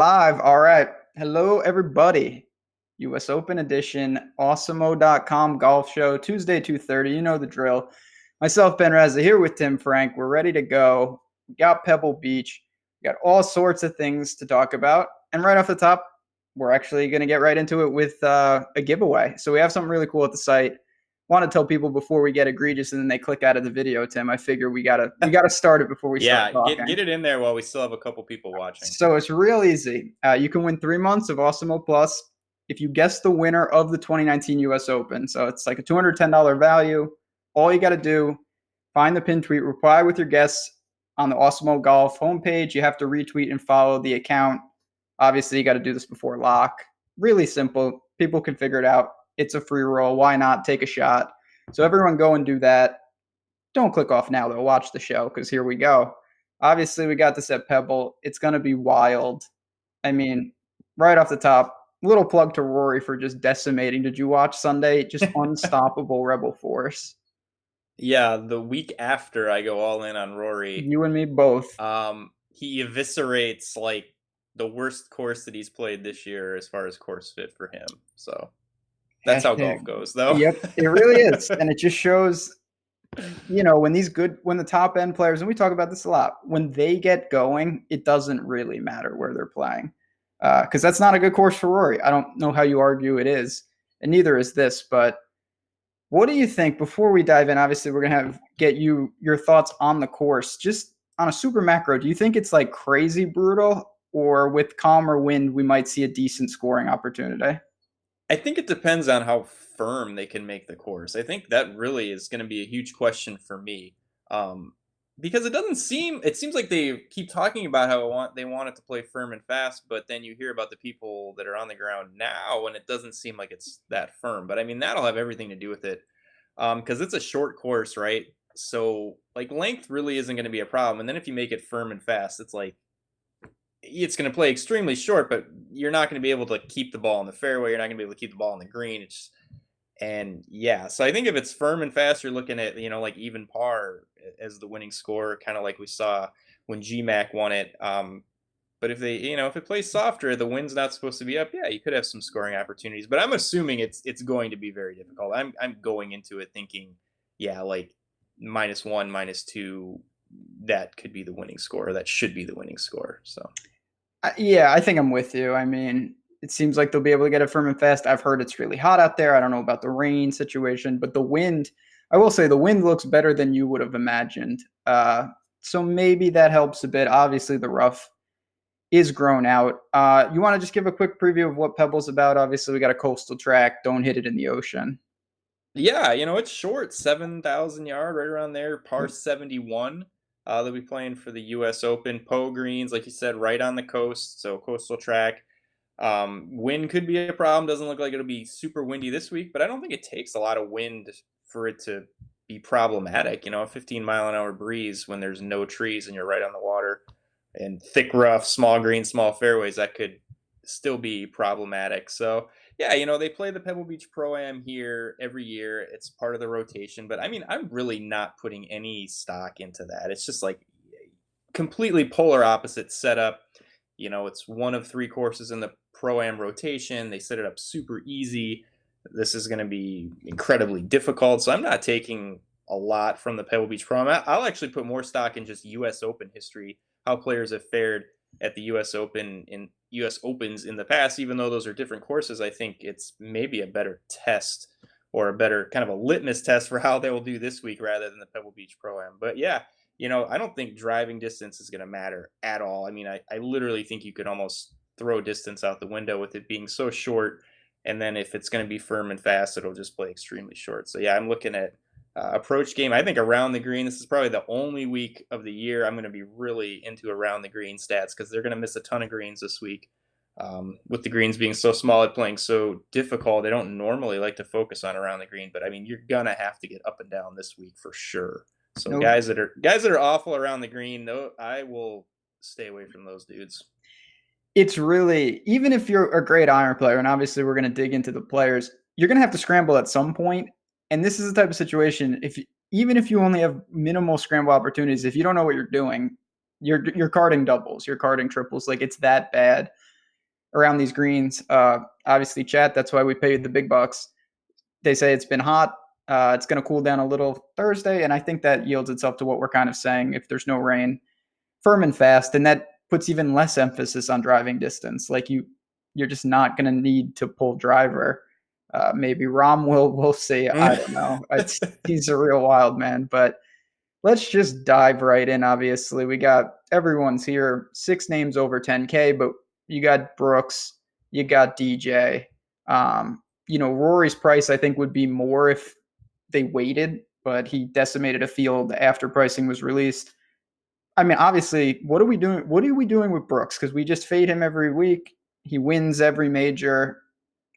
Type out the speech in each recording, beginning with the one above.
Live. All right. Hello, everybody. US Open edition, awesemo.com golf show, Tuesday, 2:30. You know the drill. Myself, Ben Reza, here with Tim Frank. We're ready to go. We got Pebble Beach. We got all sorts of things to talk about. And right off the top, we're actually going to get right into it with a giveaway. So we have something really cool at the site. Want to tell people before we get egregious and then they click out of the video, Tim. I figure we gotta start it before we start Yeah, talking. get it in there while we still have a couple people watching. So it's real easy. You can win 3 months of Awesemo Plus if you guess the winner of the 2019 US Open. So it's like a $210 value. All you got to do, find the pin tweet, reply with your guess on the Awesemo Golf homepage. You have to retweet and follow the account. Obviously, you got to do this before lock. Really simple. People can figure it out. It's a free roll. Why not take a shot? So everyone go and do that. Don't click off now, though. Watch the show because here we go. Obviously, we got this at Pebble. It's going to be wild. I mean, right off the top, little plug to Rory for just decimating. Did you watch Sunday? Just unstoppable Rebel Force. Yeah, the week after I go all in on Rory. You and me both. He eviscerates like the worst course that he's played this year as far as course fit for him. So that's how golf goes, though. Yep, it really is. And it just shows, when the top end players, and we talk about this a lot, when they get going, it doesn't really matter where they're playing. Because that's not a good course for Rory. I don't know how you argue it is, and neither is this. But what do you think, before we dive in? Obviously, we're going to get your thoughts on the course. Just on a super macro, do you think it's like crazy brutal, or with calmer wind, we might see a decent scoring opportunity? I think it depends on how firm they can make the course. I think that really is going to be a huge question for me. Because it seems like they keep talking about how they want it to play firm and fast, but then you hear about the people that are on the ground now and it doesn't seem like it's that firm. But I mean, that'll have everything to do with it. Because it's a short course, right? So like length really isn't going to be a problem. And then if you make it firm and fast, it's going to play extremely short, but you're not going to be able to keep the ball in the fairway. You're not going to be able to keep the ball in the green. So I think if it's firm and fast, you're looking at, like even par as the winning score, kind of like we saw when GMAC won it. But if if it plays softer, the wind's not supposed to be up. Yeah, you could have some scoring opportunities, but I'm assuming it's going to be very difficult. I'm going into it thinking, yeah, like -1, -2, that could be the winning score. That should be the winning score. So. Yeah, I think I'm with you. I mean, it seems like they'll be able to get it firm and fast. I've heard it's really hot out there. I don't know about the rain situation, but the wind, I will say the wind looks better than you would have imagined. So maybe that helps a bit. Obviously, the rough is grown out. You want to just give a quick preview of what Pebble's about? Obviously, we got a coastal track. Don't hit it in the ocean. Yeah, it's short, 7,000 yard, right around there, par 71. They'll be playing for the U.S. Open. Poe Greens, like you said, right on the coast, so coastal track. Wind could be a problem. Doesn't look like it'll be super windy this week, but I don't think it takes a lot of wind for it to be problematic. A 15-mile-an-hour breeze when there's no trees and you're right on the water, and thick rough, small green, small fairways, that could still be problematic. So yeah, they play the Pebble Beach Pro-Am here every year. It's part of the rotation, but I mean, I'm really not putting any stock into that. It's just like completely polar opposite setup. It's one of 3 courses in the Pro-Am rotation. They set it up super easy. This is going to be incredibly difficult. So I'm not taking a lot from the Pebble Beach Pro-Am. I'll actually put more stock in just US Open history, how players have fared at the US Open in US Opens in the past. Even though those are different courses, I think it's maybe a better test, or a better kind of a litmus test for how they will do this week rather than the Pebble Beach Pro-Am. But yeah, I don't think driving distance is going to matter at all. I mean, I literally think you could almost throw distance out the window with it being so short. And then if it's going to be firm and fast, it'll just play extremely short. So yeah, I'm looking at approach game. I think around the green, this is probably the only week of the year I'm going to be really into around the green stats, because they're going to miss a ton of greens this week. With the greens being so small and playing so difficult, they don't normally like to focus on around the green. But I mean, you're going to have to get up and down this week for sure. So nope. guys that are awful around the green, no, I will stay away from those dudes. It's really, even if you're a great iron player, and obviously we're going to dig into the players, you're going to have to scramble at some point. And this is the type of situation, even if you only have minimal scramble opportunities, if you don't know what you're doing, you're carding doubles, you're carding triples. Like, it's that bad. around these greens. Obviously, chat. That's why we paid the big bucks. They say it's been hot. It's going to cool down a little Thursday, and I think that yields itself to what we're kind of saying. If there's no rain, firm and fast, and that puts even less emphasis on driving distance. Like you're just not going to need to pull driver. Maybe Rom will. We'll see. I don't know. He's a real wild man, but let's just dive right in. Obviously, we got everyone's here. 6 names over 10K, but you got Brooks, you got DJ. Rory's price I think would be more if they waited, but he decimated a field after pricing was released. I mean, obviously, what are we doing? What are we doing with Brooks? Because we just fade him every week. He wins every major,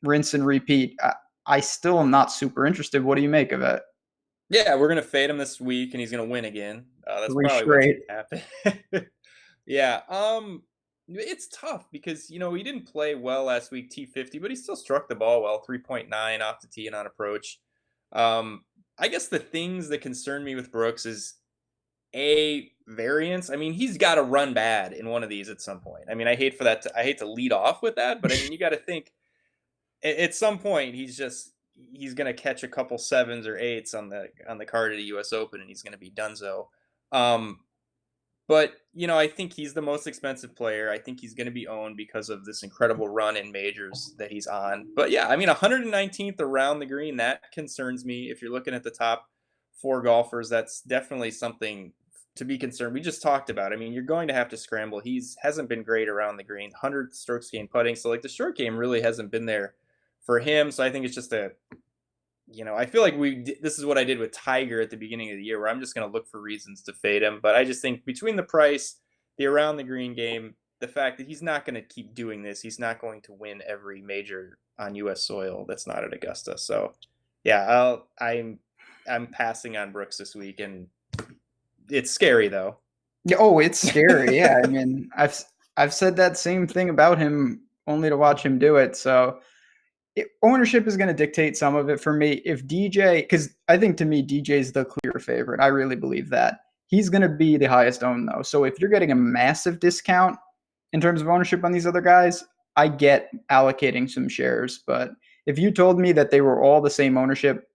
rinse and repeat. I still am not super interested. What do you make of it? Yeah, we're gonna fade him this week, and he's gonna win again. That's 3 probably what's straight. gonna happen. Yeah, it's tough because he didn't play well last week, T50, but he still struck the ball well, 3.9 off the tee and on approach. I guess the things that concern me with Brooks is variance. I mean, he's got to run bad in one of these at some point. I mean, I hate to lead off with that, but I mean, you got to think at some point he's going to catch a couple 7s or 8s on the card at a US Open, and he's going to be donezo. But I think he's the most expensive player. I think he's going to be owned because of this incredible run in majors that he's on. But yeah, I mean, 119th around the green, that concerns me. If you're looking at the top 4 golfers, that's definitely something to be concerned. We just talked about. I mean, you're going to have to scramble. Hasn't been great around the green, 100 strokes gained putting. So like the short game really hasn't been there for him. So I think it's just I feel like this is what I did with Tiger at the beginning of the year, where I'm just going to look for reasons to fade him. But I just think between the price, the around the green game, the fact that he's not going to keep doing this, he's not going to win every major on U.S. soil that's not at Augusta. So yeah, I'm passing on Brooks this week, and it's scary though. Yeah, it's scary. Yeah, I mean, I've said that same thing about him, only to watch him do it. So ownership is going to dictate some of it for me. If DJ, because I think to me DJ is the clear favorite. I really believe that he's going to be the highest owned though. So if you're getting a massive discount in terms of ownership on these other guys, I get allocating some shares. But if you told me that they were all the same ownership,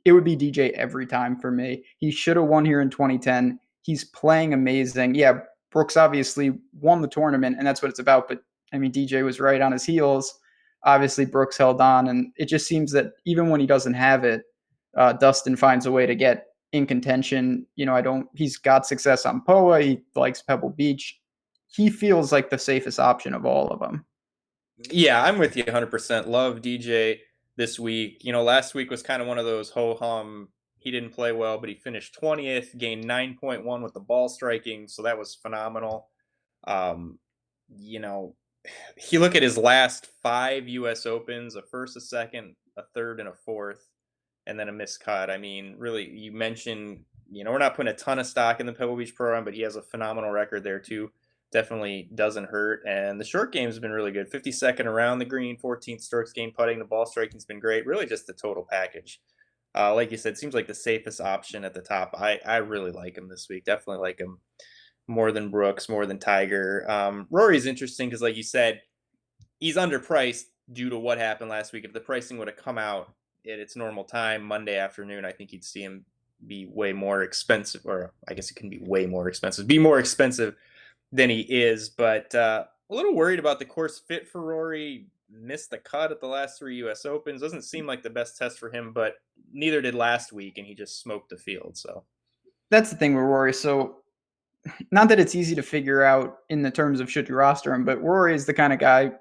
it would be DJ every time for me. He should have won here in 2010. He's playing amazing. Yeah, Brooks obviously won the tournament, and that's what it's about. But I mean, DJ was right on his heels. Obviously, Brooks held on, and it just seems that even when he doesn't have it, Dustin finds a way to get in contention. He's got success on POA. He likes Pebble Beach. He feels like the safest option of all of them. Yeah, I'm with you 100%. Love DJ this week. Last week was kind of one of those ho-hum. He didn't play well, but he finished 20th, gained 9.1 with the ball striking, so that was phenomenal. You look at his last 5 U.S. Opens, a first, a second, a third, and a fourth, and then a missed cut. I mean, really, you mentioned, we're not putting a ton of stock in the Pebble Beach program, but he has a phenomenal record there too. Definitely doesn't hurt. And the short game has been really good. 52nd around the green, 14th strokes gained putting. The ball striking's been great. Really just the total package. Like you said, seems like the safest option at the top. I really like him this week. Definitely like him more than Brooks, more than Tiger. Rory's interesting because, like you said, he's underpriced due to what happened last week. If the pricing would have come out at its normal time, Monday afternoon, I think you'd see him be way more expensive, or I guess it can be way more expensive, be more expensive than he is. But a little worried about the course fit for Rory. Missed the cut at the last 3 U.S. Opens. Doesn't seem like the best test for him, but neither did last week, and he just smoked the field. So that's the thing with Rory. So not that it's easy to figure out in the terms of should you roster him, but Rory is the kind of guy,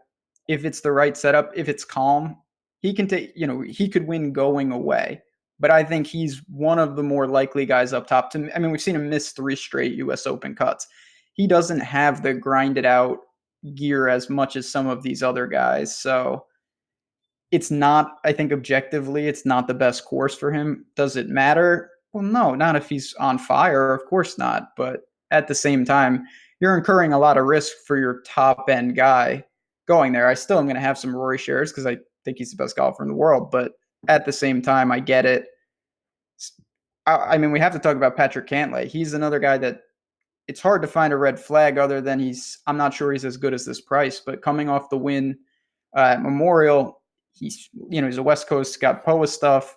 if it's the right setup, if it's calm, he can take, he could win going away. But I think he's one of the more likely guys up top to, I mean, we've seen him miss 3 straight US Open cuts. He doesn't have the grinded out gear as much as some of these other guys. So it's not, I think objectively, it's not the best course for him. Does it matter? Well, no, not if he's on fire. Of course not. But at the same time, you're incurring a lot of risk for your top end guy going there. I still am going to have some Rory shares because I think he's the best golfer in the world. But at the same time, I get it. I mean, we have to talk about Patrick Cantlay. He's another guy that it's hard to find a red flag other than I'm not sure he's as good as this price, but coming off the win at Memorial, he's a West Coast Scott Poa stuff,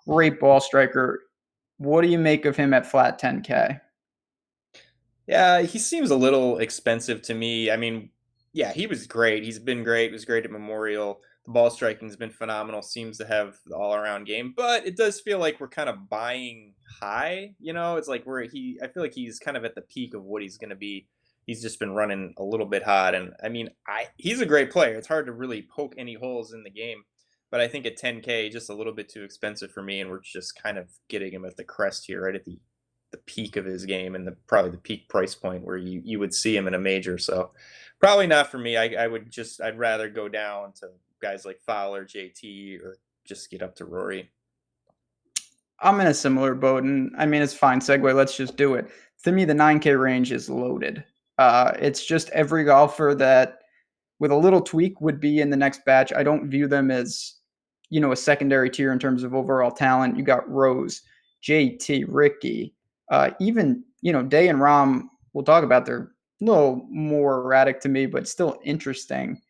great ball striker. What do you make of him at flat 10K? Yeah, he seems a little expensive to me. I mean, yeah, he was great. He's been great. He was great at Memorial. The ball striking's been phenomenal. Seems to have the all-around game, but it does feel like we're kind of buying high. It's like I feel like he's kind of at the peak of what he's going to be. He's just been running a little bit hot, and I mean, he's a great player. It's hard to really poke any holes in the game, but I think at 10K, just a little bit too expensive for me, and we're just kind of getting him at the crest here, right at the peak of his game and probably the peak price point where you would see him in a major. So probably not for me. I'd rather go down to guys like Fowler, JT, or just get up to Rory. I'm in a similar boat, and I mean, it's fine. Segue, let's just do it. To me, the 9K range is loaded. It's just every golfer that, with a little tweak, would be in the next batch. I don't view them as, a secondary tier in terms of overall talent. You got Rose, JT, Ricky, even, Day and Rom, we'll talk about, they're a little more erratic to me, but still interesting.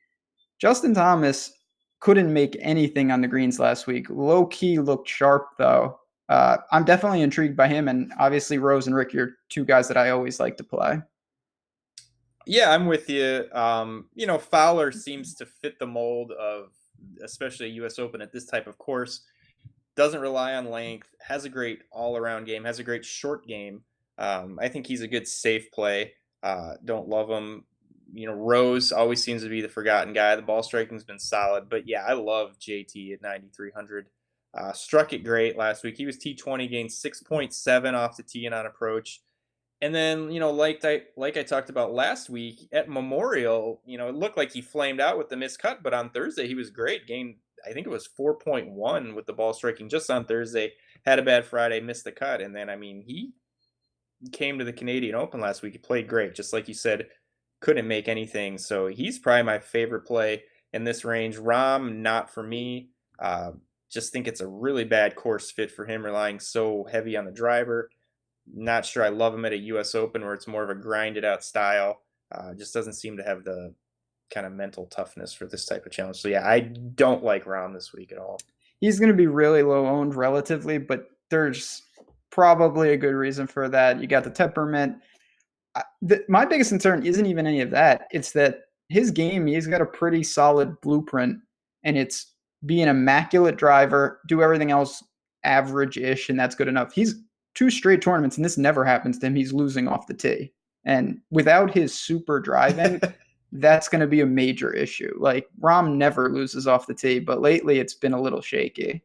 Justin Thomas couldn't make anything on the greens last week. Low key looked sharp, though. I'm definitely intrigued by him, and obviously Rose and Ricky are two guys that I always like to play. Yeah, I'm with you. Fowler seems to fit the mold of especially a U.S. Open at this type of course. Doesn't rely on length, has a great all-around game, has a great short game. I think he's a good safe play. Don't love him. Rose always seems to be the forgotten guy. The ball striking's been solid, but yeah, I love JT at 9,300. Struck it great last week. He was T20, gained 6.7 off the tee and on approach. And then, like I talked about last week at Memorial, it looked like he flamed out with the missed cut, but on Thursday he was great. Gained, I think it was 4.1 with the ball striking just on Thursday. Had a bad Friday, missed the cut, and then he came to the Canadian Open last week. He played great, just like you said, couldn't make anything. So he's probably my favorite play in this range. Rom, not for me. Just think it's a really bad course fit for him, relying so heavy on the driver. Not sure I love him at a U.S. Open where it's more of a grinded out style. Just doesn't seem to have the kind of mental toughness for this type of challenge. So yeah, I don't like Rahm this week at all. He's going to be really low owned relatively, but there's probably a good reason for that. You got the temperament. My biggest concern isn't even any of that. It's that his game, he's got a pretty solid blueprint, and it's be an immaculate driver, do everything else average-ish, and that's good enough. He's 2 straight tournaments, and this never happens to him. He's losing off the tee. And without his super driving, that's going to be a major issue. Like, Rahm never loses off the tee, but lately it's been a little shaky.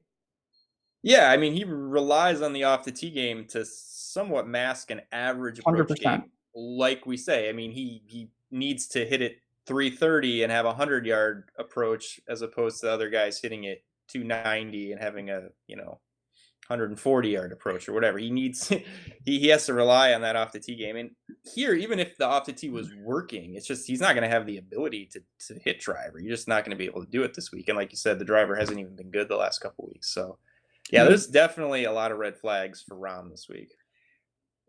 Yeah, I mean, he relies on the off the tee game to somewhat mask an average approach 100%. game. Like we say, I mean, he needs to hit it 330 and have a 100-yard approach as opposed to other guys hitting it 290 and having a 140-yard approach or whatever. He has to rely on that off the tee game. And here, even if the off the tee was working, it's just he's not going to have the ability to hit driver. You're just not going to be able to do it this week. And like you said, the driver hasn't even been good the last couple weeks. So yeah, there's definitely a lot of red flags for Rahm this week.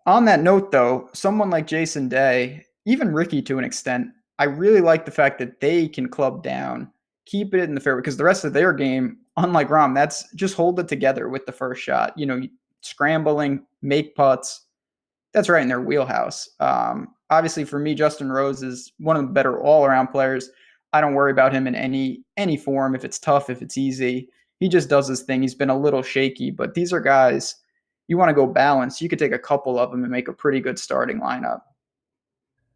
On that note, though, someone like Jason Day, even Ricky to an extent, I really like the fact that they can club down, keep it in the fairway, because the rest of their game, unlike Rahm, that's just hold it together with the first shot. Scrambling, make putts, that's right in their wheelhouse. Obviously, for me, Justin Rose is one of the better all-around players. I don't worry about him in any form. If it's tough, if it's easy, he just does his thing. He's been a little shaky, but these are guys you want to go balance. You could take a couple of them and make a pretty good starting lineup.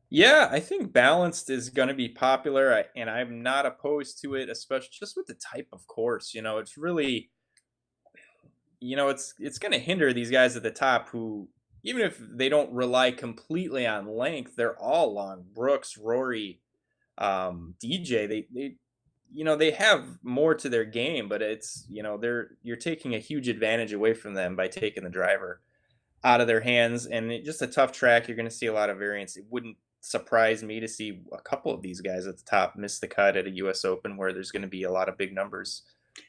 Yeah, I think balanced is going to be popular, and I'm not opposed to it, especially just with the type of course. It's really, it's going to hinder these guys at the top who, even if they don't rely completely on length, they're all long. Brooks, Rory, DJ, they have more to their game, but it's you're taking a huge advantage away from them by taking the driver out of their hands, and just a tough track. You're going to see a lot of variance. It wouldn't surprise me to see a couple of these guys at the top miss the cut at a U.S. Open where there's going to be a lot of big numbers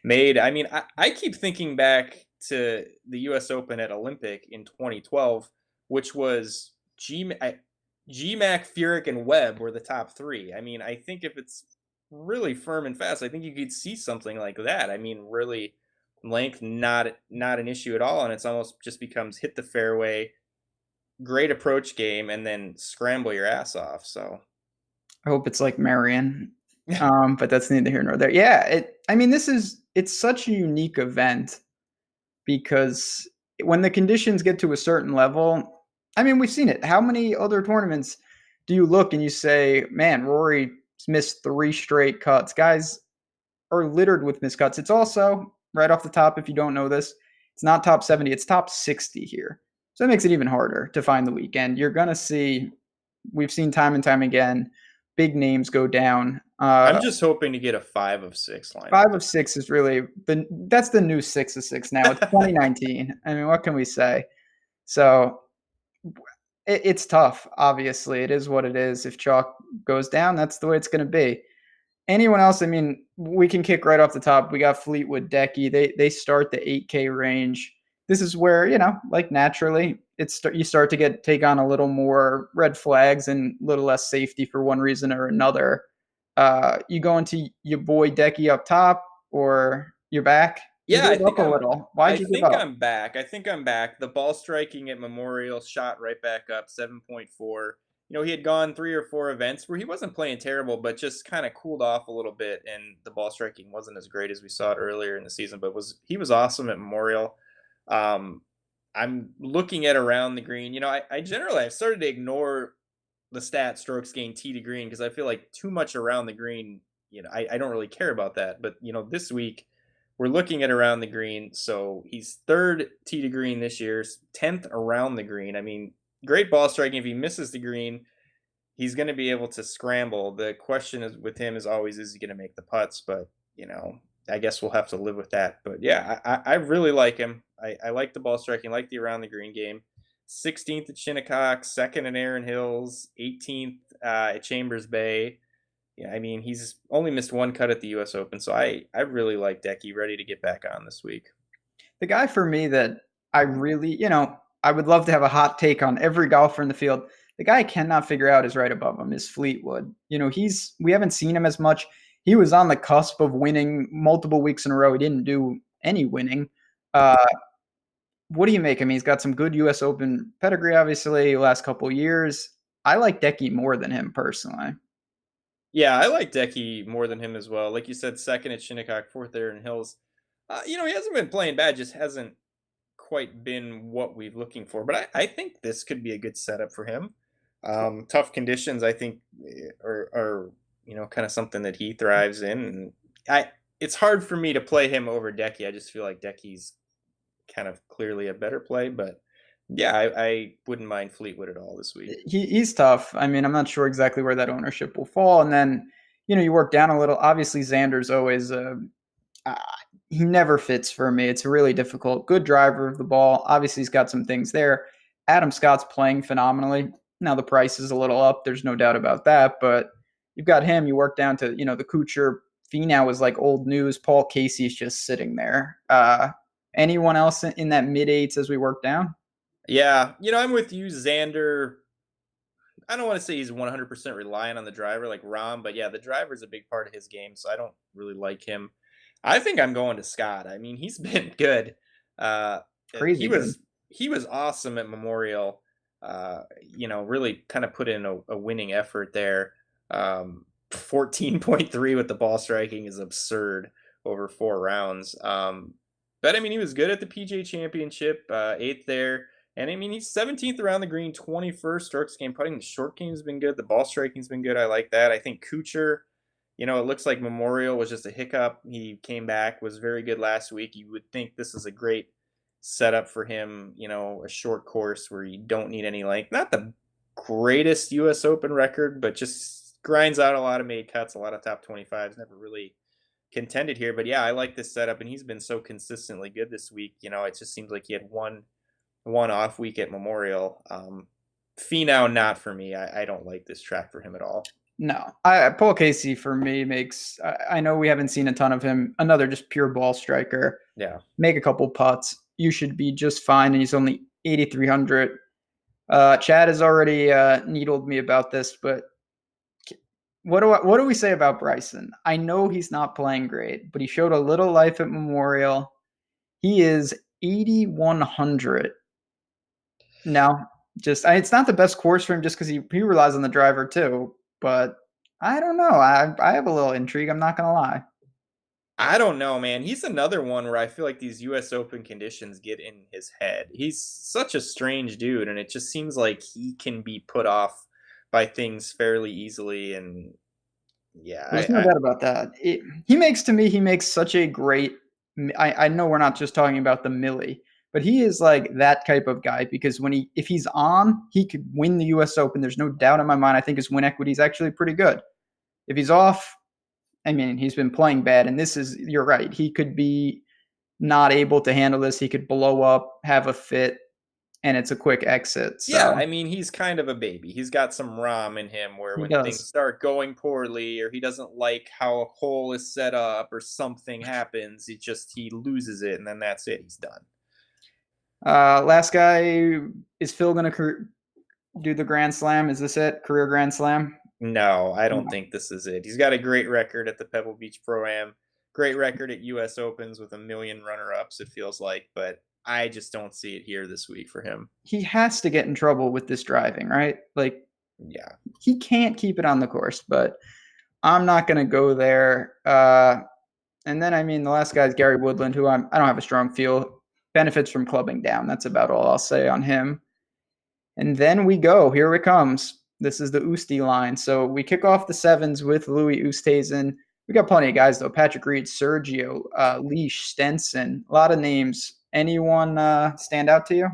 made. I mean, I keep thinking back to the U.S. Open at Olympic in 2012, which was GMAC, Furyk, and Webb were the top three. I mean, I think if it's really firm and fast, I think you could see something like that. I mean, really, length not an issue at all, and it's almost just becomes hit the fairway, great approach game, and then scramble your ass off. So I hope it's like Marion. But that's neither here nor there. Yeah, I mean, it's such a unique event because when the conditions get to a certain level, I mean, we've seen it. How many other tournaments do you look and you say, man, Rory's missed 3 straight cuts? Guys are littered with missed cuts. It's also, right off the top, if you don't know this, it's not top 70, it's top 60 here. So that makes it even harder to find the weekend. You're going to see, we've seen time and time again, big names go down. I'm just hoping to get a 5 of 6 lineup. 5 of 6 is really that's the new 6 of 6 now. It's 2019. I mean, what can we say? So it's tough. Obviously, it is what it is. If chalk goes down, that's the way it's going to be. Anyone else? I mean, we can kick right off the top. We got Fleetwood, Decky. They start the 8K range. This is where, like naturally, you start to take on a little more red flags and a little less safety for one reason or another. You go into your boy Decky up top, or you're back? Yeah, I think up a little. Why'd you give up? I'm back. I think I'm back. The ball striking at Memorial shot right back up, 7.4. He had gone 3 or 4 events where he wasn't playing terrible, but just kind of cooled off a little bit, and the ball striking wasn't as great as we saw it earlier in the season. But he was awesome at Memorial. I'm looking at around the green. I've started to ignore the stat strokes gained tee to green because I feel like too much around the green. I don't really care about that. But this week we're looking at around the green. So he's 3rd tee to green this year, 10th around the green. I mean, great ball striking. If he misses the green, he's going to be able to scramble. The question is with him is always, is he going to make the putts? But I guess we'll have to live with that. But yeah, I really like him. I like the ball striking, like the around the green game. 16th at Shinnecock, 2nd at Erin Hills, 18th at Chambers Bay. Yeah, I mean, he's only missed 1 cut at the U.S. Open, so I really like Decky, ready to get back on this week. The guy for me that I really, I would love to have a hot take on every golfer in the field. The guy I cannot figure out is right above him is Fleetwood. We haven't seen him as much. He was on the cusp of winning multiple weeks in a row. He didn't do any winning. What do you make him? He's got some good U.S. Open pedigree, obviously, last couple of years. I like Decky more than him personally. Yeah, I like Decky more than him as well. Like you said, 2nd at Shinnecock, 4th there in Hills. He hasn't been playing bad, just hasn't quite been what we're looking for. But I think this could be a good setup for him. Tough conditions, I think, are kind of something that he thrives in. And it's hard for me to play him over Decky. I just feel like Decky's kind of clearly a better play, but yeah, I wouldn't mind Fleetwood at all this week. He's tough. I mean, I'm not sure exactly where that ownership will fall. And then, you work down a little. Obviously, Xander's always he never fits for me. It's really difficult. Good driver of the ball. Obviously, he's got some things there. Adam Scott's playing phenomenally. Now the price is a little up. There's no doubt about that. But you've got him. You work down to, the Kuchar. Finau is like old news. Paul Casey's just sitting there. Anyone else in that mid-8s as we work down? Yeah, I'm with you, Xander. I don't want to say he's 100% reliant on the driver like Rahm, but yeah, the driver is a big part of his game, so I don't really like him. I think I'm going to Scott. I mean, he's been good. Crazy. He was awesome at Memorial. Really kind of put in a winning effort there. 14.3 with the ball striking is absurd over 4 rounds. But I mean, he was good at the PGA Championship, 8th there. And I mean, he's 17th around the green, 21st strokes game putting. The short game's been good. The ball striking's been good. I like that. I think Kuchar, it looks like Memorial was just a hiccup. He came back, was very good last week. You would think this is a great setup for him, a short course where you don't need any length. Not the greatest U.S. Open record, but just grinds out a lot of made cuts, a lot of top 25s. Never really contended here. But yeah, I like this setup, and he's been so consistently good this week. It just seems like he had one off week at Memorial. Finau, not for me. I don't like this track for him at all. No, Paul Casey for me makes. I know we haven't seen a ton of him. Another just pure ball striker. Yeah, make a couple putts. You should be just fine. And he's only 8,300. Chad has already needled me about this, but what do we say about Bryson? I know he's not playing great, but he showed a little life at Memorial. He is 8,100 now. It's not the best course for him just because he relies on the driver too. But I don't know. I have a little intrigue. I'm not gonna lie. I don't know, man. He's another one where I feel like these US Open conditions get in his head. He's such a strange dude, and it just seems like he can be put off by things fairly easily. And yeah, There's no doubt about that. He makes such a great. I know we're not just talking about the Millie, but he is like that type of guy because if he's on, he could win the U.S. Open. There's no doubt in my mind. I think his win equity is actually pretty good. If he's off, I mean, he's been playing bad, and you're right. He could be not able to handle this. He could blow up, have a fit, and it's a quick exit. yeah, So I mean, he's kind of a baby. He's got some ROM in him where he when things does. start going poorly or he doesn't like how a hole is set up or something happens, he loses it and then that's it. He's done. Last guy, is Phil going to do the Grand Slam? Is this it? Career Grand Slam? No, I don't No. think this is it. He's got a great record at the Pebble Beach Pro-Am, great record at US Opens with a million runner-ups, it feels like, but I just don't see it here this week for him. He has to get in trouble with this driving, right? Like, Yeah. he can't keep it on the course, but I'm not going to go there. And then, I mean, the last guy is Gary Woodland, who I don't have a strong feel. Benefits from clubbing down. That's about all I'll say on him. And then we go. Here it comes. This is the Oosty line. So we kick off the sevens with Louie Oosthuizen. We got plenty of guys, though. Patrick Reed, Sergio, Leash, Stenson. A lot of names. Anyone stand out to you?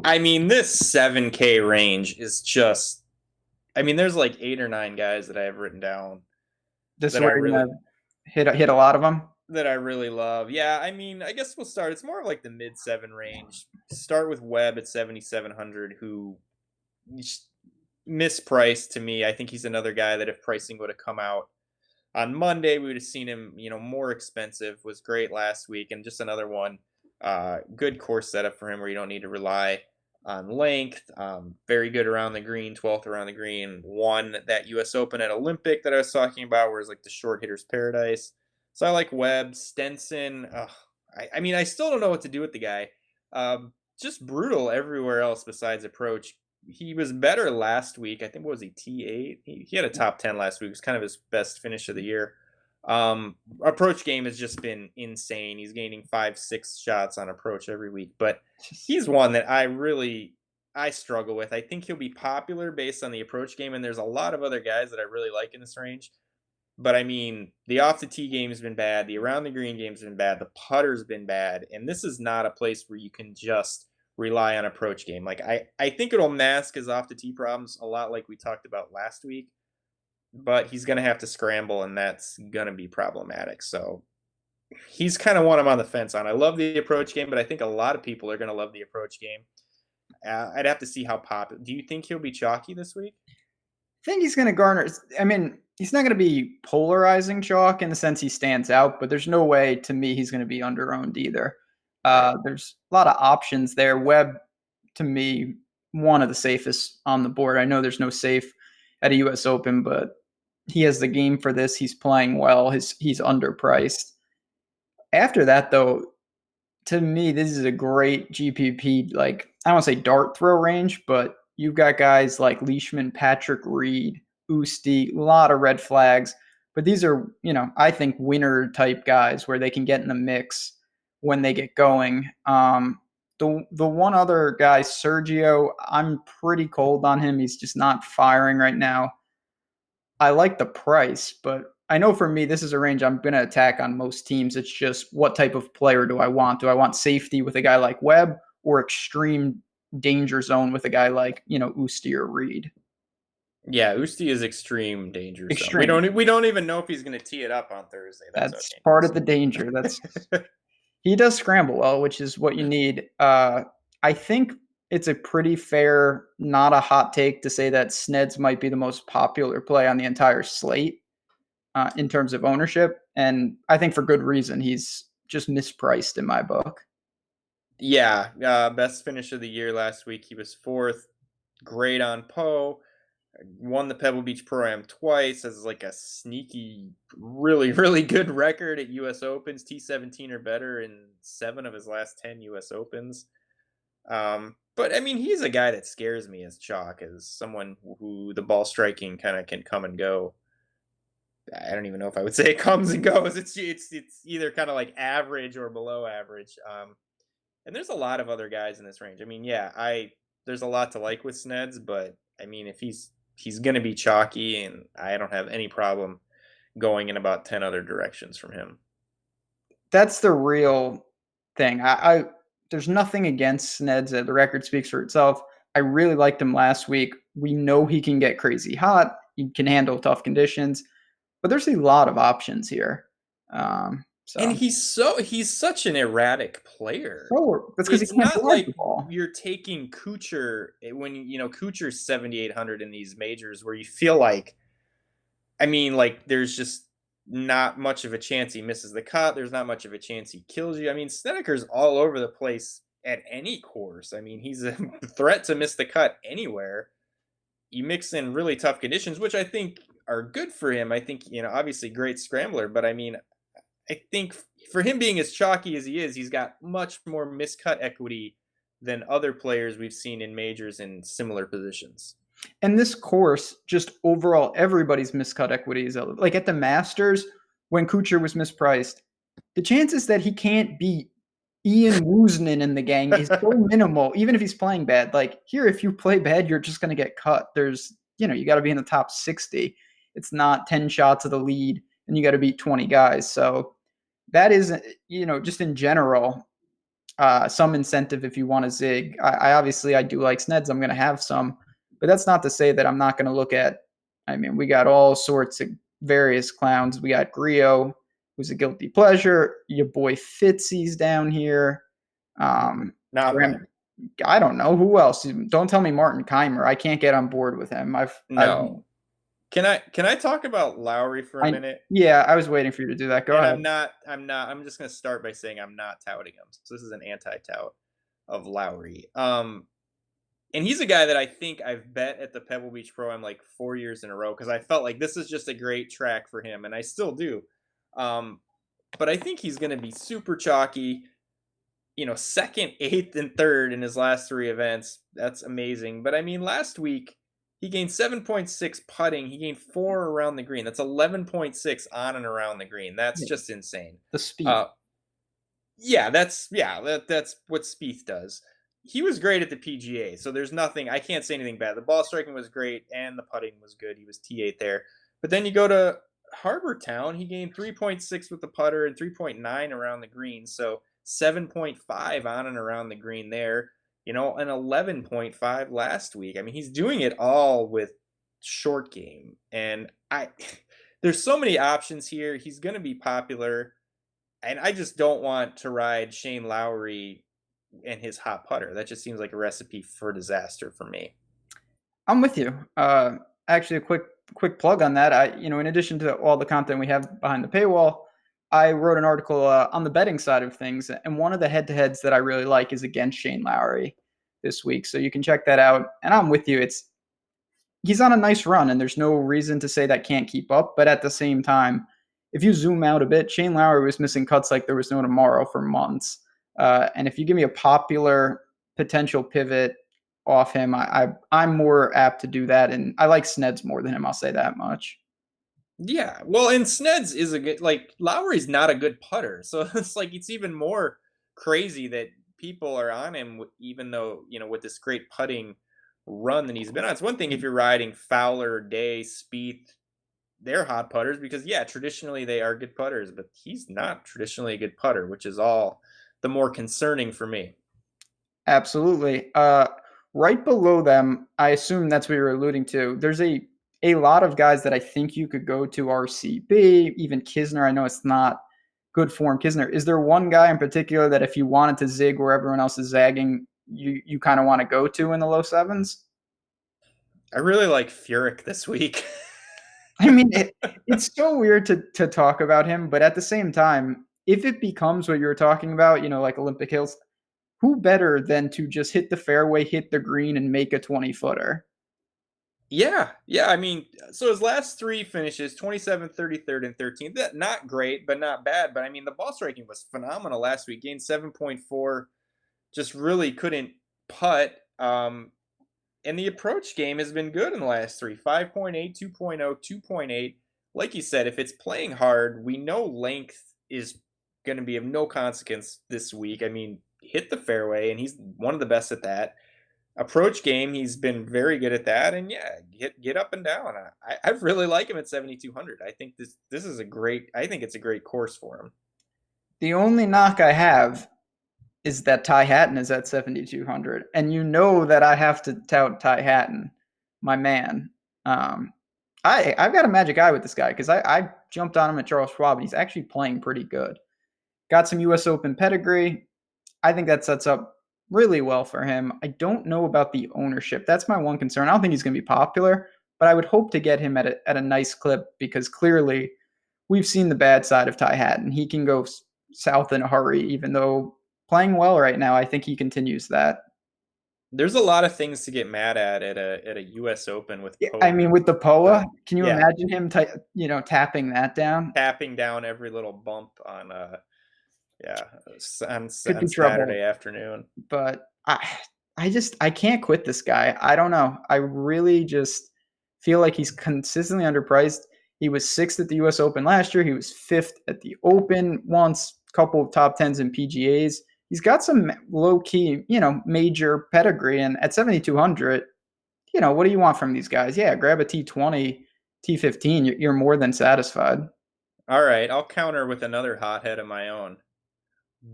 I mean, this 7K range is just. I mean, there's like 8 or 9 guys that I have written down. This is that I where you're really going to hit a lot of them? that I really love. Yeah, I mean, I guess we'll start. It's more of like the mid 7 range. Start with Webb at 7,700, who mispriced to me. I think he's another guy that if pricing would have come out on Monday, we would have seen him, more expensive. Was great last week, and just another one. Good course setup for him where you don't need to rely on length. Very good around the green, 12th around the green. Won that U.S. Open at Olympic that I was talking about, where it's like the short hitter's paradise. So I like Webb. Stenson. I mean, I still don't know what to do with the guy. Just brutal everywhere else besides approach. He was better last week. I think, what was he, T8? He had a top 10 last week. It was kind of his best finish of the year. Approach game has just been insane. He's gaining 5-6 shots on approach every week, but he's one that I struggle with. I think he'll be popular based on the approach game, and there's a lot of other guys that I really like in this range. But I mean, the off the tee game has been bad, the around the green game's been bad, the putter's been bad, and this is not a place where you can just rely on approach game. Like I think it'll mask his off the tee problems a lot, like we talked about last week. But he's going to have to scramble, and that's going to be problematic. So he's kind of one I'm on the fence on. I love the approach game, but I think a lot of people are going to love the approach game. I'd have to see how popular. Do you think he'll be chalky this week? I think he's going to garner. I mean, he's not going to be polarizing chalk in the sense he stands out, but there's no way to me he's going to be under-owned either. There's a lot of options there. Webb, to me, one of the safest on the board. I know there's no safe at a U.S. Open, but he has the game for this. He's playing well. He's underpriced. After that, though, to me, this is a great GPP, like, I don't want to say dart throw range, but you've got guys like Leishman, Patrick Reed, Oosty, a lot of red flags. But these are, I think winner type guys where they can get in the mix when they get going. The one other guy, Sergio, I'm pretty cold on him. He's just not firing right now. I like the price, but I know for me, this is a range I'm going to attack on most teams. It's just what type of player do I want? Do I want safety with a guy like Webb or extreme danger zone with a guy like, Oosty or Reed? Yeah, Usti is extreme danger Extreme. zone. We don't even know if he's going to tee it up on Thursday. That's part of the danger. He does scramble well, which is what you need. I think it's a pretty fair, not a hot take to say that Sneds might be the most popular play on the entire slate in terms of ownership. And I think for good reason. He's just mispriced in my book. Yeah, best finish of the year last week. He was 4th. great on Poe, won the Pebble Beach Pro-Am twice, has like a sneaky, really, really good record at US Opens, T17 or better in 7 of his last 10 US Opens. But I mean, he's a guy that scares me as chalk, as someone who the ball striking kind of can come and go. I don't even know if I would say it comes and goes. It's either kind of like average or below average. And there's a lot of other guys in this range. I mean, yeah, I there's a lot to like with Sneds, but I mean, if he's gonna be chalky, and I don't have any problem going in about 10 other directions from him. That's the real thing. I there's nothing against Sneds. The record speaks for itself. I really liked him last week. We know he can get crazy hot. He can handle tough conditions, but there's a lot of options here. And So he's such an erratic player. so that's because he It's can't not drive like the ball. you're taking Kuchar when Kuchar's 7,800 in these majors, where you feel like, I mean, like there's just not much of a chance he misses the cut. There's not much of a chance he kills you. I mean, Snedeker's all over the place at any course. I mean, he's a threat to miss the cut anywhere. You mix in really tough conditions, which I think are good for him. I think, obviously great scrambler, but I mean, I think for him being as chalky as he is, he's got much more miscut equity than other players we've seen in majors in similar positions. And this course, just overall, everybody's miscut equities. Like at the Masters, when Kuchar was mispriced, the chances that he can't beat Ian Woosnam in the gang is so minimal, even if he's playing bad. Like here, if you play bad, you're just going to get cut. You got to be in the top 60. It's not 10 shots of the lead and you got to beat 20 guys. So that is, just in general, some incentive if you want to zig. I do like Sneds. I'm going to have some, but that's not to say that I'm not going to look at. I mean, we got all sorts of various clowns. We got Griot, who's a guilty pleasure. Your boy Fitzy's down here. Not Graham, I don't know who else. Don't tell me Martin Keimer. I can't get on board with him. no. Can I talk about Lowry for a minute? Yeah, I was waiting for you to do that. Go ahead. I'm just going to start by saying I'm not touting him. So this is an anti-tout of Lowry. And he's a guy that I think I've bet at the Pebble Beach Pro-Am like 4 years in a row, because I felt like this is just a great track for him, and I still do. But I think he's going to be super chalky. Second, eighth, and third in his last 3 events. That's amazing. But I mean, last week he gained 7.6 putting. He gained 4 around the green. That's 11.6 on and around the green. That's just insane. The speed. That's what Spieth does. He was great at the PGA, so there's nothing. I can't say anything bad. The ball striking was great, and the putting was good. He was T8 there. But then you go to Harbour Town. He gained 3.6 with the putter and 3.9 around the green. So 7.5 on and around the green there. And 11.5 last week. I mean, he's doing it all with short game. And there's so many options here. He's going to be popular. And I just don't want to ride Shane Lowry and his hot putter. That just seems like a recipe for disaster for me. I'm with you. Actually, a quick plug on that. In addition to all the content we have behind the paywall, I wrote an article on the betting side of things, and one of the head-to-heads that I really like is against Shane Lowry this week. So you can check that out. And I'm with you. He's on a nice run, and there's no reason to say that can't keep up. But at the same time, if you zoom out a bit, Shane Lowry was missing cuts like there was no tomorrow for months. And if you give me a popular potential pivot off him, I'm more apt to do that. And I like Sneds more than him. I'll say that much. Yeah, well, and Sneds is Lowry's not a good putter, so it's even more crazy that people are on him, even though with this great putting run that he's been on. It's one thing if you're riding Fowler, Day, Spieth, they're hot putters, because traditionally they are good putters, but he's not traditionally a good putter, which is all the more concerning for me. Absolutely. Right below them, I assume that's what you're alluding to. There's a lot of guys that I think you could go to. RCB, even Kisner. I know it's not good form. Kisner, is there one guy in particular that if you wanted to zig where everyone else is zagging, you kind of want to go to in the low sevens? I really like Furyk this week. I mean, it's so weird to talk about him, but at the same time, if it becomes what you're talking about, like Olympic Hills, who better than to just hit the fairway, hit the green, and make a 20-footer? Yeah, yeah. I mean, so his last three finishes 27th, 33rd, and 13th. That not great, but not bad. But I mean, the ball striking was phenomenal last week. Gained 7.4. Just really couldn't putt. And the approach game has been good in the last three 5.8, 2.0, 2.8. Like you said, if it's playing hard, we know length is going to be of no consequence this week. I mean, hit the fairway, and he's one of the best at that. Approach game, he's been very good at that, and yeah, get up and down. I really like him at 7,200. I think this is a great. I think it's a great course for him. The only knock I have is that Ty Hatton is at 7,200, and you know that I have to tout Ty Hatton, my man. Um, I've got a magic eye with this guy because I jumped on him at Charles Schwab, and he's actually playing pretty good. Got some U.S. Open pedigree. I think that sets up really well for him. I don't know about the ownership. That's my one concern. I don't think he's going to be popular, but I would hope to get him at a nice clip because clearly we've seen the bad side of Ty Hatton. He can go south in a hurry, even though playing well right now, I think he continues that. There's a lot of things to get mad at a U.S. Open with Yeah, I Pope. mean, with the POA, can you Yeah, imagine him, tapping that down? tapping down every little bump on yeah on Could be Saturday trouble. afternoon. But I can't quit this guy. I don't know. I really just feel like he's consistently underpriced. He was sixth at the U.S. Open last year. He was fifth at the Open once. Couple of top tens in PGAs. He's got some low key, major pedigree. And at 7,200, what do you want from these guys? Yeah, grab a T20, T15. You're more than satisfied. All right, I'll counter with another hothead of my own.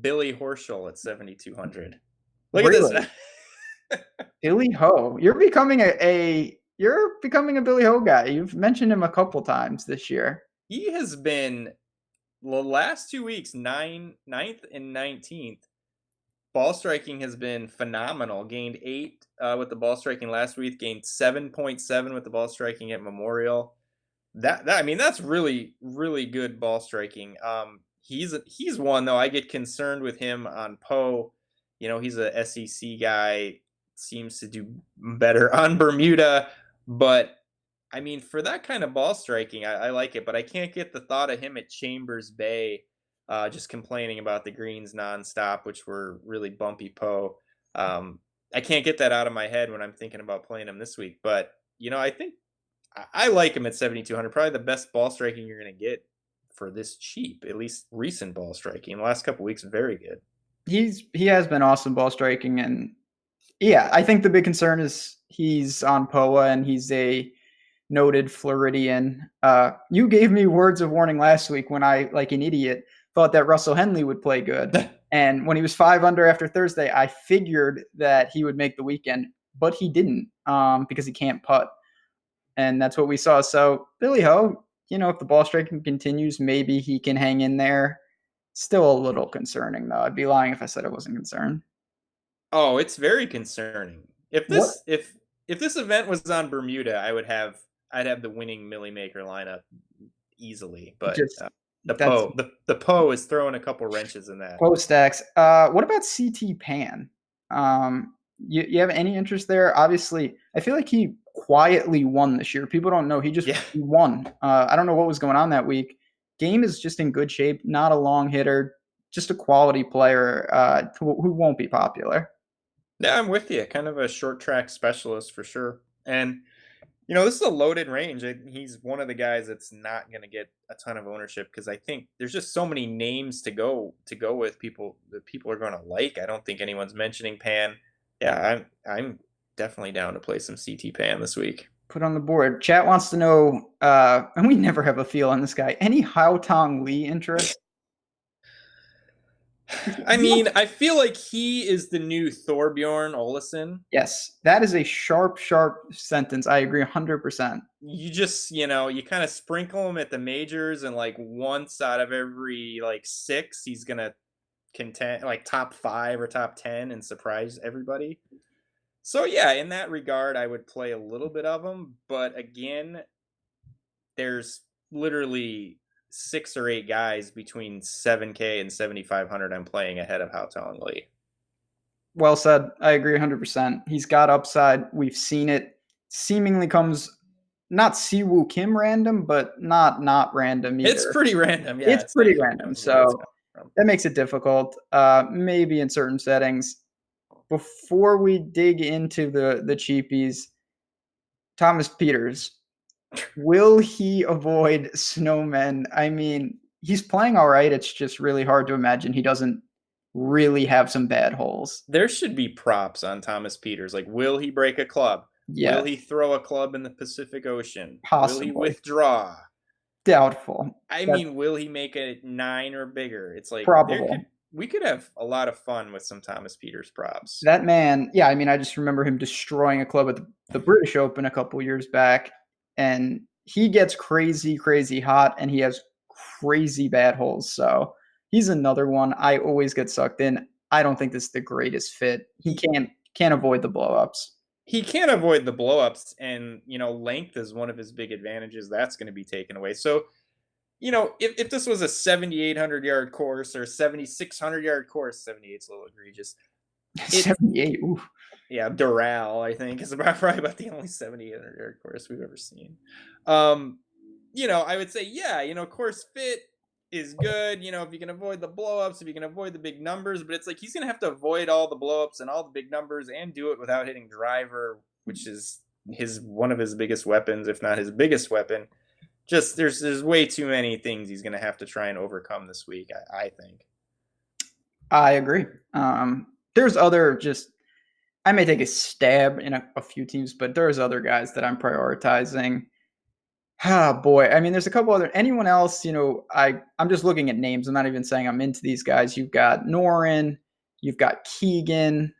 Billy Horschel at 7,200. Look at this. Really, Billy Ho. You're becoming a Billy Ho guy. You've mentioned him a couple times this year. He has been the last 2 weeks, ninth and 19th. Ball striking has been phenomenal. Gained 8 with the ball striking last week. Gained 7.7 with the ball striking at Memorial. That I mean, that's really really good ball striking. He's one though. I get concerned with him on Poe. He's a SEC guy. Seems to do better on Bermuda, but I mean, for that kind of ball striking, I like it. But I can't get the thought of him at Chambers Bay, just complaining about the greens nonstop, which were really bumpy Poe. I can't get that out of my head when I'm thinking about playing him this week. But I think I like him at 7,200. Probably the best ball striking you're going to get for this cheap. At least recent ball striking. The last couple weeks, very good. He has been awesome ball striking, and yeah, I think the big concern is he's on POA and he's a noted Floridian. You gave me words of warning last week when I, like an idiot, thought that Russell Henley would play good. And when he was 5 under after Thursday, I figured that he would make the weekend, but he didn't because he can't putt. And that's what we saw. So Billy Ho, if the ball striking continues, maybe he can hang in there. Still a little concerning, though. I'd be lying if I said I wasn't concerned. Oh, it's very concerning. If What? this if this event was on Bermuda, I'd have the winning Millie Maker lineup easily. But Just the that's Poe the Poe is throwing a couple wrenches in that. close stacks. What about CT Pan? You have any interest there? Obviously, I feel like he quietly won this year. People don't know he Yeah. won. I don't know what was going on that week. Game is just in good shape. Not a long hitter, just a quality player who won't be popular. Yeah, I'm with you. Kind of a short track specialist for sure. And this is a loaded range. He's one of the guys that's not going to get a ton of ownership because I think there's just so many names to go with people that people are going to like. I don't think anyone's mentioning Pan. Yeah, I'm definitely down to play some CT Pan this week. Put on the board. Chat wants to know, and we never have a feel on this guy. Any Hao Tong Lee interest? I mean, I feel like he is the new Thorbjorn Olesen. Yes, that is a sharp, sharp sentence. I agree 100%. You just, you kind of sprinkle him at the majors, and like once out of every like 6, he's gonna contend like top 5 or top 10 and surprise everybody. So yeah, in that regard, I would play a little bit of him, but again, there's literally 6 or 8 guys between 7K and 7,500 I'm playing ahead of Hao Tong Lee. Well said. I agree 100%. He's got upside. We've seen it. Seemingly comes not Siwoo Kim random, but not random It's either. pretty random. Yeah, It's it's not pretty sure random. where it's So coming from. that makes it difficult. Maybe in certain settings. Before we dig into the cheapies, Thomas Peters, will he avoid snowmen? I mean, he's playing all right. It's just really hard to imagine he doesn't really have some bad holes. There should be props on Thomas Peters. Like, will he break a club? Will Yes, he throw a club in the Pacific Ocean? Will he possibly. withdraw? Doubtful. I That's mean, will he make a 9 or bigger? It's like probable. we could have a lot of fun with some Thomas Peters props. That man, yeah, I mean, I just remember him destroying a club at the British Open a couple years back, and he gets crazy, crazy hot, and he has crazy bad holes. So he's another one I always get sucked in. I don't think this is the greatest fit. He can't avoid the blowups. He can't avoid the blowups, and length is one of his big advantages. That's going to be taken away. So, if this was a 7,800 yard course or 7,600 yard course, 78's a little egregious. 78. Ooh. Yeah, Doral, I think, is probably about the only 7,800 yard course we've ever seen. I would say, yeah, course fit is good. If you can avoid the blowups, if you can avoid the big numbers, but it's like he's gonna have to avoid all the blowups and all the big numbers and do it without hitting driver, which is one of his biggest weapons, if not his biggest weapon. Just there's way too many things he's gonna have to try and overcome this week, I think. I agree. There's other just I may take a stab in a few teams, but there's other guys that I'm prioritizing. Ah, boy. I mean, there's a couple other. Anyone else? I'm just looking at names. I'm not even saying I'm into these guys. You've got Norin, you've got Keegan,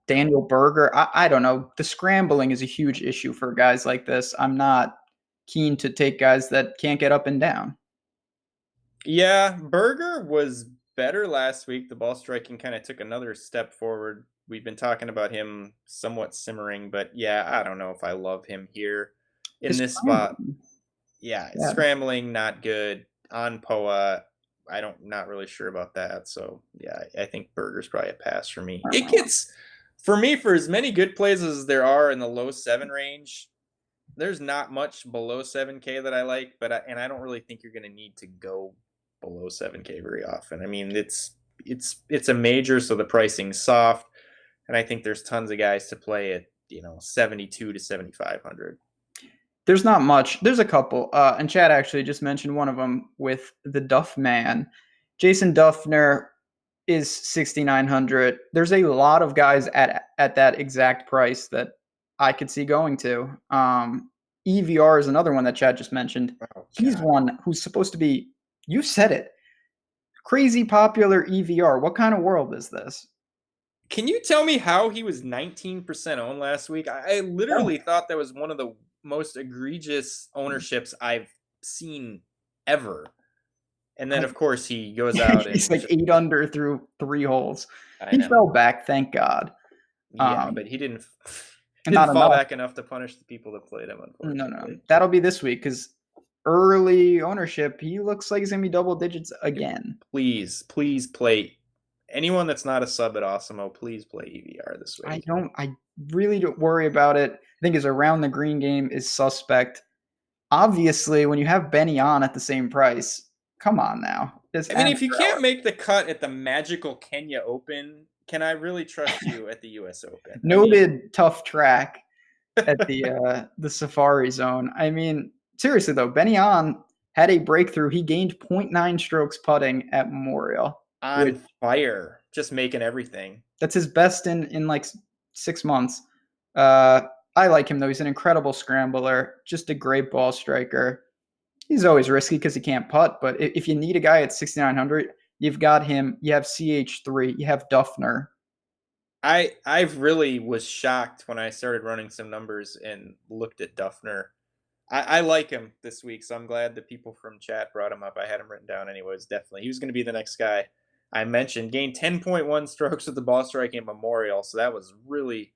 Daniel Berger. I don't know. The scrambling is a huge issue for guys like this. I'm not keen to take guys that can't get up and down. Yeah, Berger was better last week. The ball striking kind of took another step forward. We've been talking about him somewhat simmering, but yeah, I don't know if I love him here in this spot. Yeah, scrambling not good on POA. Not really sure about that. So yeah, I think Berger's probably a pass for me. It gets for me for as many good plays as there are in the low 7 range. There's not much below 7K that I like, and I don't really think you're going to need to go below 7K very often. I mean, it's a major, so the pricing's soft, and I think there's tons of guys to play at 72 to 7,500. There's not much. There's a couple, and Chad actually just mentioned one of them with the Duff Man. Jason Duffner is 6,900. There's a lot of guys at that exact price that I could see going to. EVR is another one that Chad just mentioned. He's one who's supposed to be, you said it, crazy popular EVR. What kind of world is this? Can you tell me how he was 19% owned last week? I literally thought that was one of the most egregious ownerships I've seen ever. And then, of course, he goes out and he's like 8 under through 3 holes. He know. fell back, thank God. Yeah, but he didn't fall back enough to punish the people that played him, unfortunately. No. That'll be this week because early ownership, he looks like he's going to be double digits again. Please play. Anyone that's not a sub at Osimo, please play EVR this week. I really don't worry about it. I think his around the green game is suspect. Obviously, when you have Benny on at the same price, come on now. I mean, if you can't make the cut at the magical Kenya Open, can I really trust you at the U.S. Open? Noted tough track at the Safari Zone. I mean, seriously though, Benny on had a breakthrough. He gained 0.9 strokes putting at Memorial. On fire, just making everything. That's his best in like 6 months. I like him though. He's an incredible scrambler, just a great ball striker. He's always risky because he can't putt, but if you need a guy at 6,900, you've got him. You have CH3, you have Duffner. I really was shocked when I started running some numbers and looked at Duffner. I like him this week, so I'm glad that people from chat brought him up. I had him written down anyways, definitely. He was going to be the next guy I mentioned. Gained 10.1 strokes with the ball striking at Memorial, so that was really,